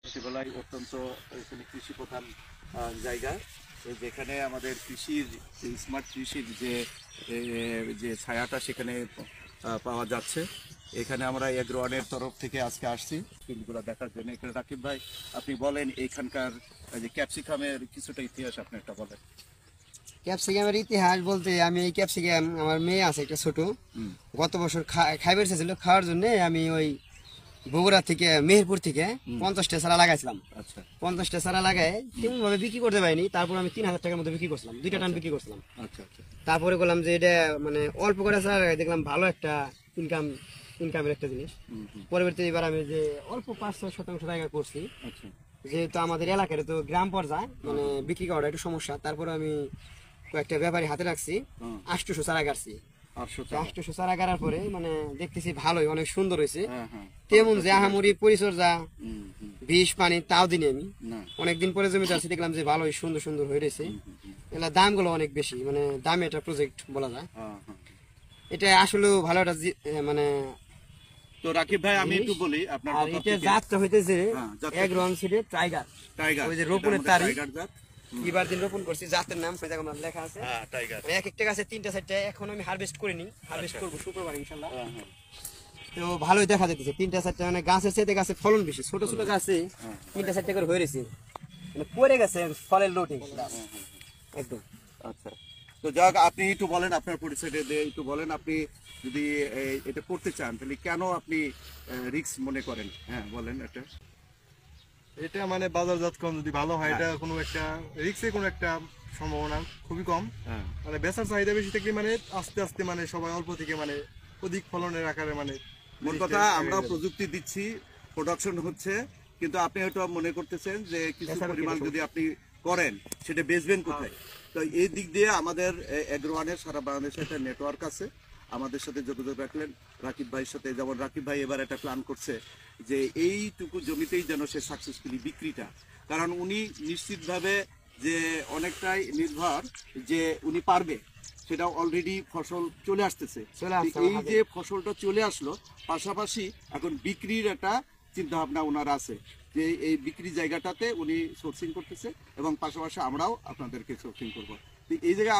সচিবালয় অত্যন্ত এখানে কৃষি প্রধান জায়গা, যেখানে আমাদের কৃষির স্মার্ট কৃষির যে ছায়াটা সেখানে পাওয়া যাচ্ছে। এখানে আমরা এগ্রোয়ানের তরফ থেকে আজকে আসছি ফিল্ডগুলো দেখার জন্য। এখানে রাকিব ভাই, আপনি বলেন এখানকার যে ক্যাপসিকামের কিছুটা ইতিহাস আপনি একটা বলেন। ক্যাপসিকামের ইতিহাস বলতে, আমি এই ক্যাপসিকাম, আমার মেয়ে আছে একটা ছোট, গত বছর খাইবার ছিল, খাওয়ার জন্য আমি ওই বগুড়া থেকে মেহেরপুর থেকে 50টা চারা লাগাইছিলাম। আচ্ছা, 50টা চারা লাগাই তেমন ভাবে বিক্রি করতে পারিনি। তারপর আমি 3000 টাকার মতো বিক্রি করছিলাম, 2টা টান বিক্রি করছিলাম। আচ্ছা আচ্ছা। তারপরে বললাম যে এটা মানে অল্প করে চারা লাগাই, দেখলাম ভালো একটা ইনকামের একটা জিনিস। পরবর্তী এবার আমি যে অল্প 5-6 শতাংশ জায়গা করছি, যেহেতু আমাদের এলাকার তো গ্রাম পর্যায়ে মানে বিক্রি করাটা একটু সমস্যা। তারপরে আমি কয়েকটা ব্যাপারী হাতে রাখছি, 800 চারা গাড়ছি। 800 চারা গাড়ার পরে মানে দেখতেছি ভালোই, অনেক সুন্দর হয়েছে। তেমন যে আহামরি পরিচর্যা, বিষ পানি তাও দিনে আমি অনেকদিন পরে জমিতে আসছি, দেখলাম যে ভালোই সুন্দর সুন্দর হয়ে রয়েছে। এগুলা দামগুলো অনেক বেশি, মানে দামে একটা প্রজেক্ট বলা যায়। এটা আসলে ভালো একটা মানে। তো রাকিব ভাই, আমি একটু বলি আপনার আর এটা জাতটা হইতেছে এগ্রোয়ান সিডের টাইগার। ওই যে রোপণের তারিখ এবার দিন রোপণ করছি, জাতের নাম লেখা আছে টাইগার। এক একটা গাছে 3টা-4টা, এখন আমি হারভেস্ট করিনি, হারভেস্ট করবো শুক্রবার ইনশাআল্লাহ। তো ভালোই দেখা যাচ্ছে 3টা-4টা, মানে গাছের সাথে গাছে ফলন বেশি। ছোট ছোট গাছে 3টা-4টা করে হয়ে রয়েছে, মানে পড়ে গেছে ফলের লোটিং একদম। আচ্ছা, তো যাক, আপনি একটু বলেন আপনার পরিচয়টা দিয়ে একটু বলেন। আপনি যদি এটা করতে চান তাহলে কেন আপনি রিস্ক মনে করেন? হ্যাঁ বলেন। এটা মানে বাজারজাতকরণ যদি ভালো হয়, এটা কোনো একটা রিস্কের কোনো একটা সম্ভাবনা খুবই কম। মানে বেচার চাহিদা বেশি থাকলে মানে আস্তে আস্তে মানে সবাই অল্প থেকে মানে অধিক ফলনের আকারে মানে মোট কথা আমরা প্রযুক্তি দিচ্ছি, প্রোডাকশন হচ্ছে, কিন্তু আপনি হয়তো মনে করতেছেন যে কিছু পরিমাণ যদি আপনি করেন সেটা বেচবেন কোথায়। তো এই দিক দিয়ে আমাদের এগ্রোয়ানের সারা বাংলাদেশে একটা নেটওয়ার্ক আছে। আমাদের সাথে যোগাযোগ রাখলেন রাকিব ভাইয়ের সাথে। যেমন রাকিব ভাই এবার একটা প্ল্যান করছে যে এইটুকু জমিতেই যেন সে সাকসেসফুলি বিক্রিটা, কারণ উনি নিশ্চিতভাবে যে অনেকটাই নির্ভর যে উনি পারবে, সেটা অলরেডি ফসল চলে আসতেছে। এই যে ফসলটা চলে আসলো, পাশাপাশি এখন বিক্রির একটা চিন্তা ভাবনা ওনার আছে যে এই বিক্রি জায়গাটাতে উনি সোর্সিং করতেছে, এবং পাশাপাশি আমরাও আপনাদেরকে সোর্সিং করব। এই জায়গায়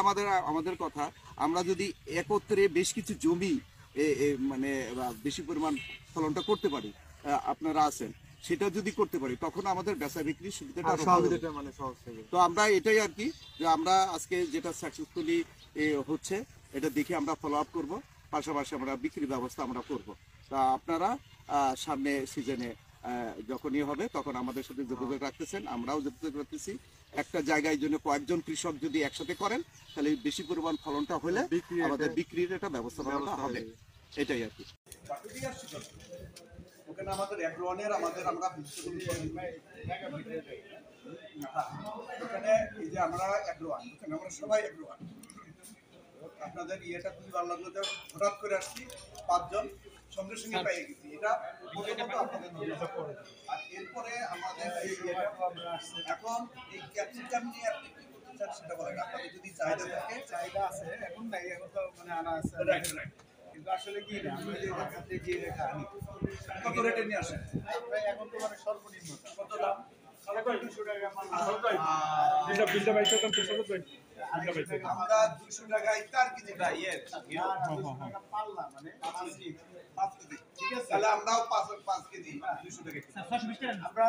আমাদের কথা, আমরা যদি একত্রে বেশ কিছু জমি মানে বেশি পরিমাণ ফলনটা করতে পারি, আপনারা আছেন, সেটা যদি করতে পারি তখন আমাদের বেচা বিক্রির সুবিধাটা মানে সহজ হবে। তো আমরা এটাই আর কি, যে আমরা আজকে যেটা সাকসেসফুলি হচ্ছে এটা দেখে আমরা ফলো আপ করবো, পাশাপাশি আমরা বিক্রির ব্যবস্থা আমরা করব। তা আপনারা সামনে সিজনে যখনই হবে তখন আমাদের সাথে যোগাযোগ রাখতেছেন, আমরাও যোগাযোগ রাখতেছি। একটা জায়গায় জন্য কয়েকজন কৃষক যদি একসাথে করেন তাহলে বেশি পরিমাণ ফলনটা হলে আমাদের বিক্রির একটা ব্যবস্থা হবে। এটাই আর কি। ওখানে আমাদের এগ্রোয়ানের আমরা ওখানে এই যে আমরা এগ্রোয়ান, ওখানে আমরা সবাই এগ্রোয়ান। আপনাদের ইয়েটা খুবই ভালো লাগলো যে হঠাৎ করে আসছি, 5 জন সঙ্গে সঙ্গে পেয়ে গেছি। এটা আপনাদের ধন্যবাদ। আর এরপরে আমাদের এখন এই ক্যাপসিকাম নিয়ে আপনি কি করতে চান সেটা বলেন। আপনাদের যদি চাহিদা থাকে। চাহিদা আছে, এখন নাই, এখন তো মানে আনা আছে, কিন্তু আসলে কি না, আমি যে ঢাকা থেকে যে রেখা আনি, কত রেটে নিয়ে আসেন? এখন তো মানে সর্বনিম্ন কত দাম? 200 টাকা আমরা 200 টাকায় 4 কেজি পাল্লা, মানে 5 কেজি। ঠিক আছে, তাহলে আমরাও 5 কেজি 200 টাকা। আমরা